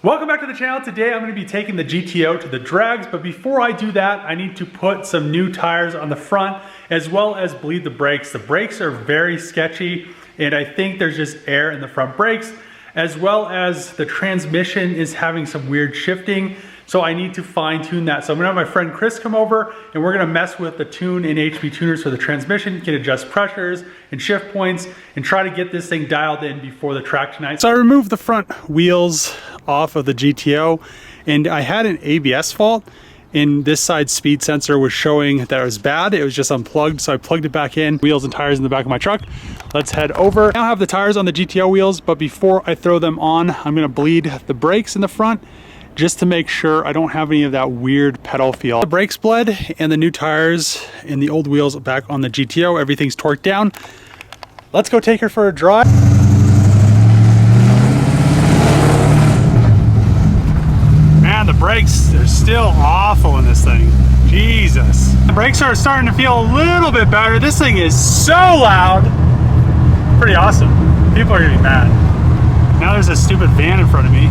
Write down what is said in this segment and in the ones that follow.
Welcome back to the channel. Today I'm going to be taking the GTO to the drags, but before I do that, I need to put some new tires on the front as well as bleed the brakes. The brakes are very sketchy and I think there's just air in the front brakes, as well as the transmission is having some weird shifting. So I need to fine tune that. So I'm gonna have my friend Chris come over and we're gonna mess with the tune in HP tuners for the transmission, can adjust pressures and shift points and try to get this thing dialed in before the track tonight. So I removed the front wheels off of the GTO and I had an ABS fault and this side speed sensor was showing that it was bad. It was just unplugged, so I plugged it back in. Wheels and tires in the back of my truck. Let's head over. I now have the tires on the GTO wheels, but before I throw them on, I'm gonna bleed the brakes in the front just to make sure I don't have any of that weird pedal feel. The brakes bled and the new tires and the old wheels back on the GTO, everything's torqued down. Let's go take her for a drive. Man, the brakes are still awful in this thing. Jesus. The brakes are starting to feel a little bit better. This thing is so loud. Pretty awesome. People are gonna be mad. Now there's a stupid van in front of me.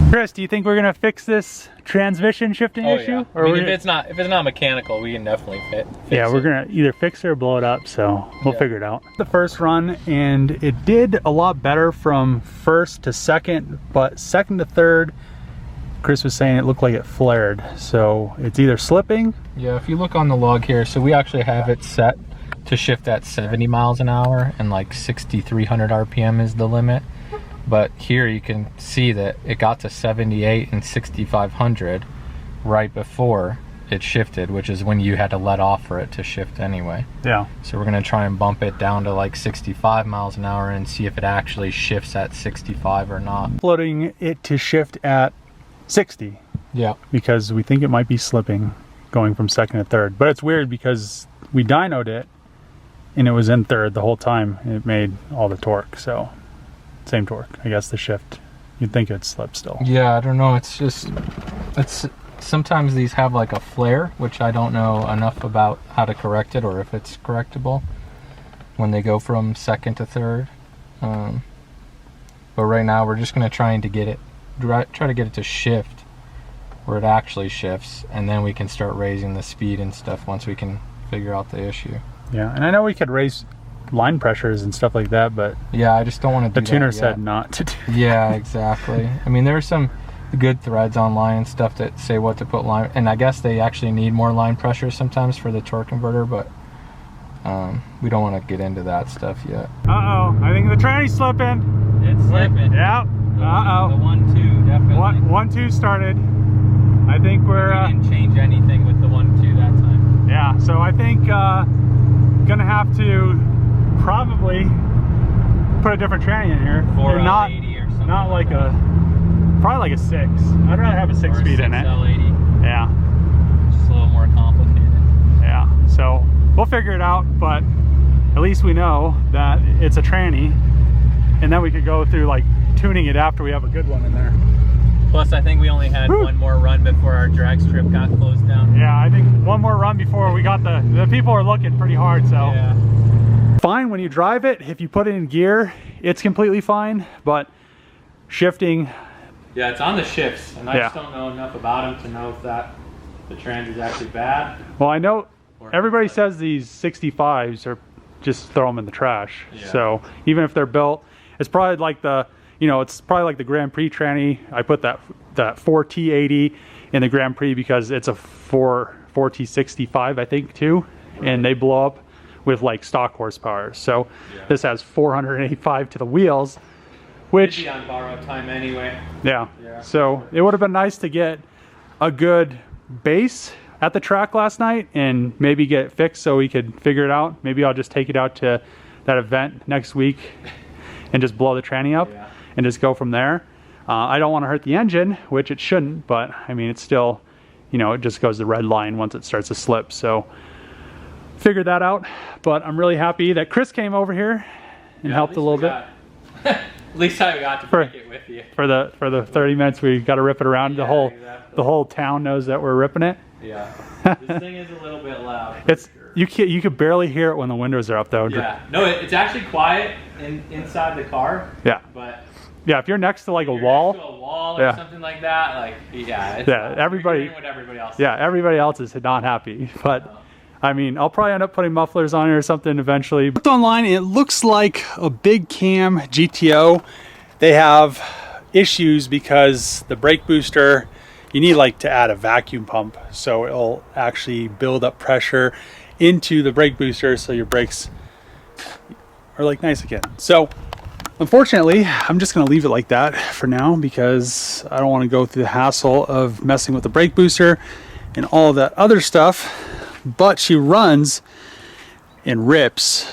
Chris, do you think we're gonna fix this transmission shifting issue? Yeah. Or I mean, if it's not mechanical, we can definitely fix yeah, we're gonna either fix it or blow it up, so we'll figure it out. The first run, and it did a lot better from first to second, but second to third, Chris was saying it looked like it flared. So it's either slipping. Yeah, if you look on the log here, so we actually have it set to shift at 70 miles an hour and like 6,300 RPM is the limit. But here you can see that it got to 78 and 6,500 right before it shifted, which is when you had to let off for it to shift anyway. Yeah. So we're gonna try and bump it down to like 65 miles an hour and see if it actually shifts at 65 or not. Floating it to shift at 60. Yeah. Because we think it might be slipping going from second to third. But it's weird because we dynoed it and it was in third the whole time. It made all the torque, so. Same torque, I guess the shift. You'd think it'd slip still. Yeah, I don't know. It's just, sometimes these have like a flare, which I don't know enough about how to correct it or if it's correctable when they go from second to third. But right now we're just gonna try to get it to shift where it actually shifts, and then we can start raising the speed and stuff once we can figure out the issue. Yeah, and I know we could raise line pressures and stuff like that, but yeah, I just don't want to do that. The tuner said not to do. Yeah, exactly. I mean, there are some good threads online and stuff that say what to put line, and I guess they actually need more line pressure sometimes for the torque converter, but we don't want to get into that stuff yet. Uh-oh, I think the tranny's slipping. It's slipping. Yeah. Uh-oh. The 1-2 definitely. 1-2 started. I think we're we didn't change anything with the 1-2 that time. Yeah, so I think gonna have to probably put a different tranny in here. Or not, or something. Not like a, probably like a 6. I'd rather have a 6-speed in it. L80. Yeah. Just a little more complicated. Yeah, so we'll figure it out, but at least we know that it's a tranny, and then we could go through like tuning it after we have a good one in there. Plus, I think we only had one more run before our drag strip got closed down. Yeah, I think one more run before we got the people are looking pretty hard, so. Yeah. Fine when you drive it. If you put it in gear, it's completely fine, but shifting. Yeah, it's on the shifts, and I just don't know enough about them to know if the trans is actually bad. Well, I know everybody says these 65s are just throw them in the trash. Yeah. So even if they're built, it's probably like it's probably like the Grand Prix tranny. I put that 4T80 in the Grand Prix because it's a 4T65, I think, too, and they blow up with like stock horsepower. So this has 485 to the wheels, which be on borrowed time anyway. Yeah. So it would have been nice to get a good base at the track last night and maybe get it fixed so we could figure it out. Maybe I'll just take it out to that event next week and just blow the tranny up and just go from there. I don't want to hurt the engine, which it shouldn't, but I mean, it's still, it just goes the red line once it starts to slip. So figure that out. But I'm really happy that Chris came over here and helped a little bit. At least I got to break it with you. For the 30 minutes we got to rip it around. Yeah, The whole town knows that we're ripping it. Yeah. This thing is a little bit loud. It's sure. You could barely hear it when the windows are up though. Yeah. No, it's actually quiet inside the car. Yeah. But yeah, if you're next to like a wall. Next to a wall or something like that, like it's everybody. what everybody else. Yeah, everybody else is not happy, but. I mean, I'll probably end up putting mufflers on it or something eventually. Looked online, and it looks like a big cam GTO. They have issues because the brake booster, you need like to add a vacuum pump so it'll actually build up pressure into the brake booster so your brakes are like nice again. So unfortunately, I'm just gonna leave it like that for now because I don't want to go through the hassle of messing with the brake booster and all of that other stuff. But she runs and rips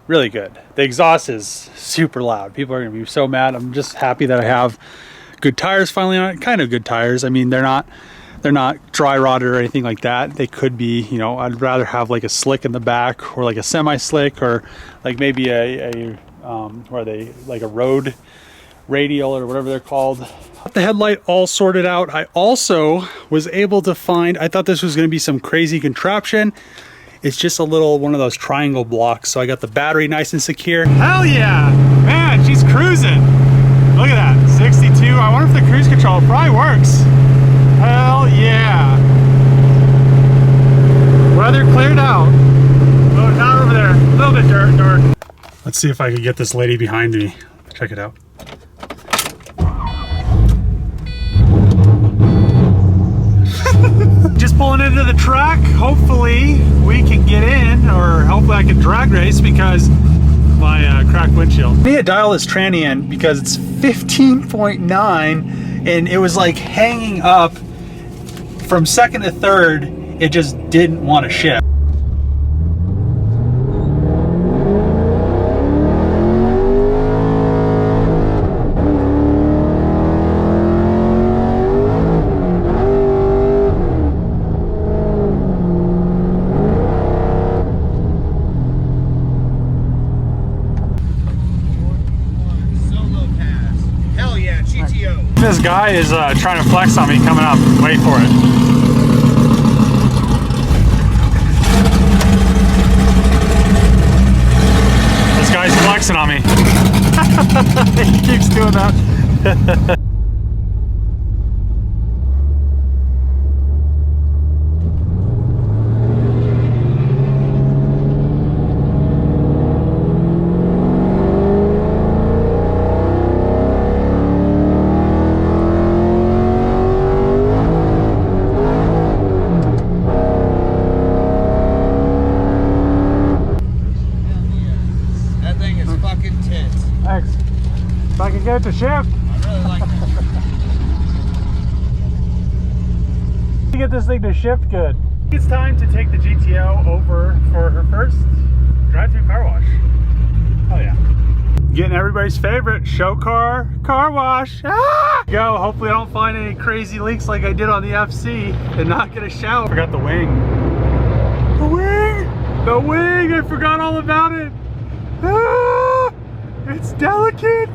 really good. The exhaust is super loud. People are gonna be so mad. I'm just happy that I have good tires finally on it. Kind of good tires. I mean, they're not dry rotted or anything like that. They could be, you know, I'd rather have like a slick in the back or like a semi-slick or like maybe a road radial or whatever they're called. The headlight all sorted out. I also was able to find, I thought this was going to be some crazy contraption. It's just a little one of those triangle blocks. So I got the battery nice and secure. Hell yeah, man, she's cruising. Look at that, 62. I wonder if the cruise control probably works. Hell yeah. Weather cleared out. Oh, not over there, a little bit dark. Let's see if I can get this lady behind me. Check it out. Just pulling into the track. Hopefully we can get in, or hopefully I can drag race because my cracked windshield. I need to dial this tranny in because it's 15.9 and it was like hanging up from second to third. It just didn't want to shift. This guy is trying to flex on me coming up. Wait for it. This guy's flexing on me. He keeps doing that. Thanks. If I can get it to shift. I really like that. Get this thing to shift good. It's time to take the GTO over for her first drive-through car wash. Oh yeah. Getting everybody's favorite show car wash. Ah! Go. Hopefully I don't find any crazy leaks like I did on the FC and not get a shower. Forgot the wing. The wing! The wing! I forgot all about it. Ah! It's delicate.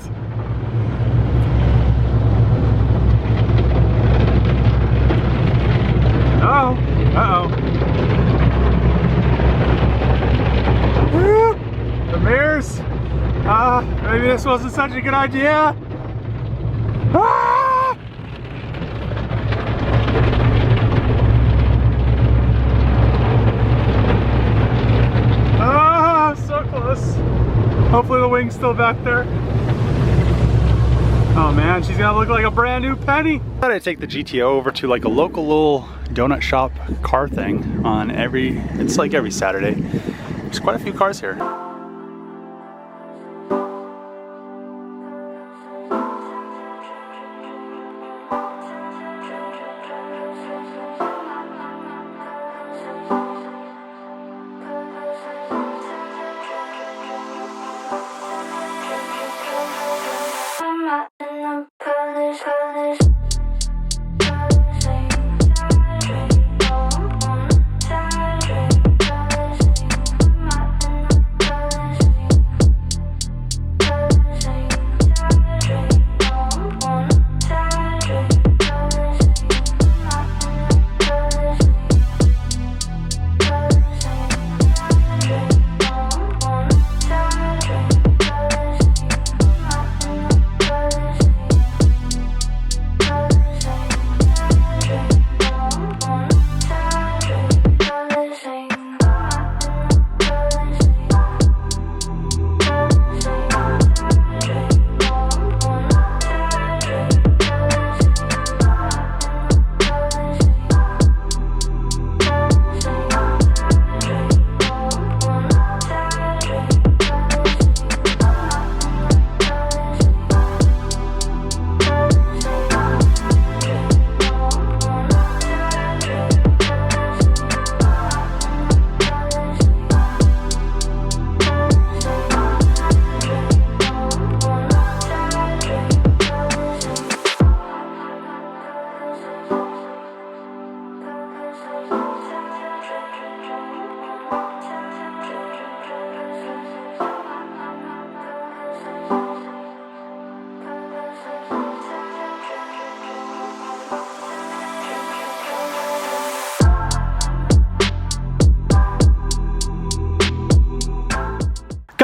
Uh-oh. Uh-oh. The mirrors. Maybe this wasn't such a good idea. Ah! Ah, so close. Hopefully the wing's still back there. Oh man, she's gonna look like a brand new penny. I thought I'd take the GTO over to like a local little donut shop car thing on it's like every Saturday. There's quite a few cars here.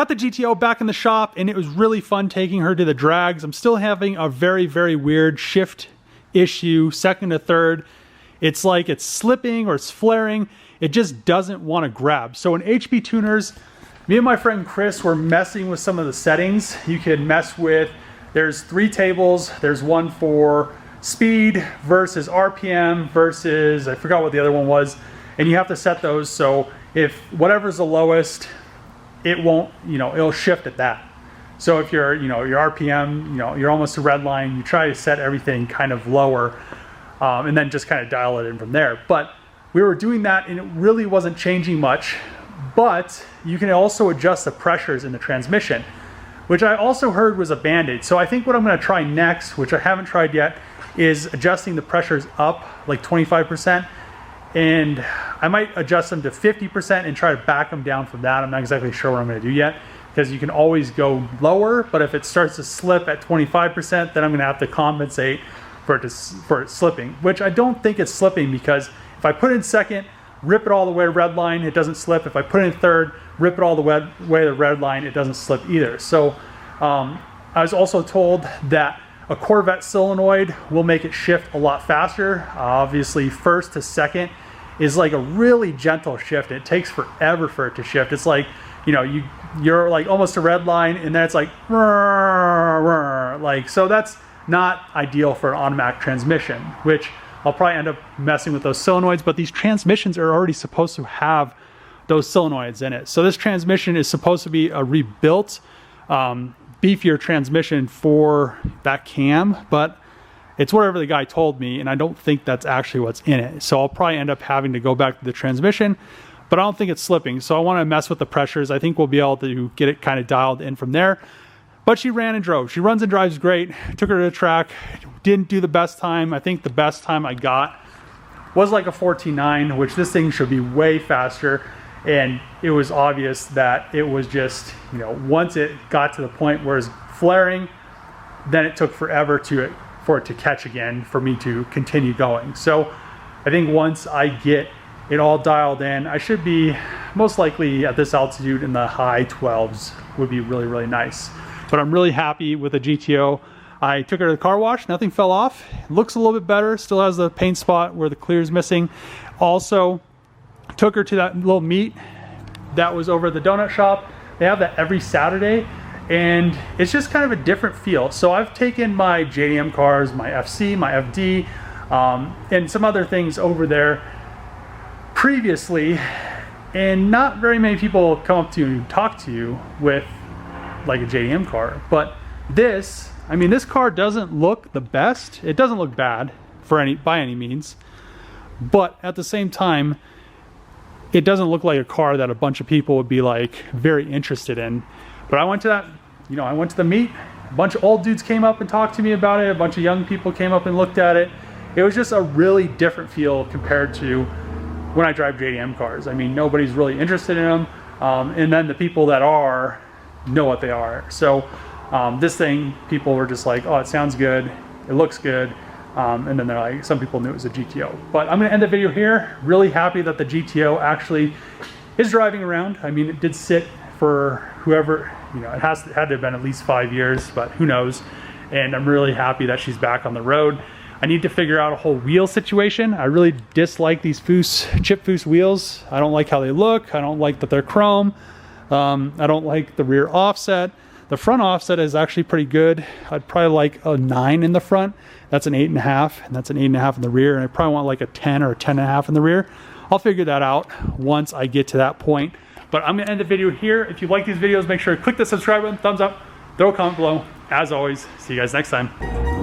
got the GTO back in the shop, and it was really fun taking her to the drags. I'm still having a very, very weird shift issue, second to third. It's like it's slipping or it's flaring. It just doesn't want to grab. So in HP Tuners, me and my friend Chris were messing with some of the settings. You can mess with, there's 3 tables. There's one for speed versus RPM versus, I forgot what the other one was. And you have to set those so if whatever's the lowest, it won't, it'll shift at that. So if you're, your RPM, you're almost to red line, you try to set everything kind of lower and then just kind of dial it in from there. But we were doing that and it really wasn't changing much. But you can also adjust the pressures in the transmission, which I also heard was a band-aid. So I think what I'm going to try next, which I haven't tried yet, is adjusting the pressures up like 25%. And I might adjust them to 50% and try to back them down from that. I'm not exactly sure what I'm going to do yet, because you can always go lower, but if it starts to slip at 25%, then I'm going to have to compensate for it slipping, which I don't think it's slipping, because if I put it in second, rip it all the way to red line, it doesn't slip. If I put it in third, rip it all the way to red line, it doesn't slip either. So I was also told that a Corvette solenoid will make it shift a lot faster. Obviously, first to second is like a really gentle shift. It takes forever for it to shift. It's like, you're like almost a red line, and then it's like, so that's not ideal for an automatic transmission, which I'll probably end up messing with those solenoids, but these transmissions are already supposed to have those solenoids in it. So this transmission is supposed to be a rebuilt, beefier transmission for that cam, but it's whatever the guy told me, and I don't think that's actually what's in it. So I'll probably end up having to go back to the transmission, but I don't think it's slipping. So I want to mess with the pressures. I think we'll be able to get it kind of dialed in from there. But she ran and drove. She runs and drives great. Took her to the track. Didn't do the best time. I think the best time I got was like a 14.9, which this thing should be way faster. And it was obvious that it was just, once it got to the point where it's flaring, then it took forever for it to catch again for me to continue going. So I think once I get it all dialed in, I should be most likely at this altitude in the high 12s would be really, really nice. But I'm really happy with the GTO. I took her to the car wash, nothing fell off. It looks a little bit better, still has the paint spot where the clear is missing. Also, took her to that little meet that was over at the donut shop. They have that every Saturday, and it's just kind of a different feel. So I've taken my JDM cars, my FC, my FD, and some other things over there previously, and not very many people come up to you and talk to you with like a JDM car. But this car doesn't look the best. It doesn't look bad by any means, but at the same time, it doesn't look like a car that a bunch of people would be like very interested in. But I went to that, I went to the meet. A bunch of old dudes came up and talked to me about it. A bunch of young people came up and looked at it. It was just a really different feel compared to when I drive JDM cars. Nobody's really interested in them. And then the people that are know what they are. So this thing, people were just like, oh, it sounds good. It looks good. And then they're like, some people knew it was a GTO. But I'm going to end the video here. Really happy that the GTO actually is driving around. It did sit for whoever, it had to have been at least 5 years, but who knows. And I'm really happy that she's back on the road. I need to figure out a whole wheel situation. I really dislike these chip Foose wheels. I don't like how they look. I don't like that they're chrome. I don't like the rear offset. The front offset is actually pretty good. I'd probably like a 9 in the front. That's an 8.5, and that's an 8.5 in the rear. And I probably want like a 10 or a 10.5 in the rear. I'll figure that out once I get to that point. But I'm gonna end the video here. If you like these videos, make sure to click the subscribe button, thumbs up, throw a comment below. As always, see you guys next time.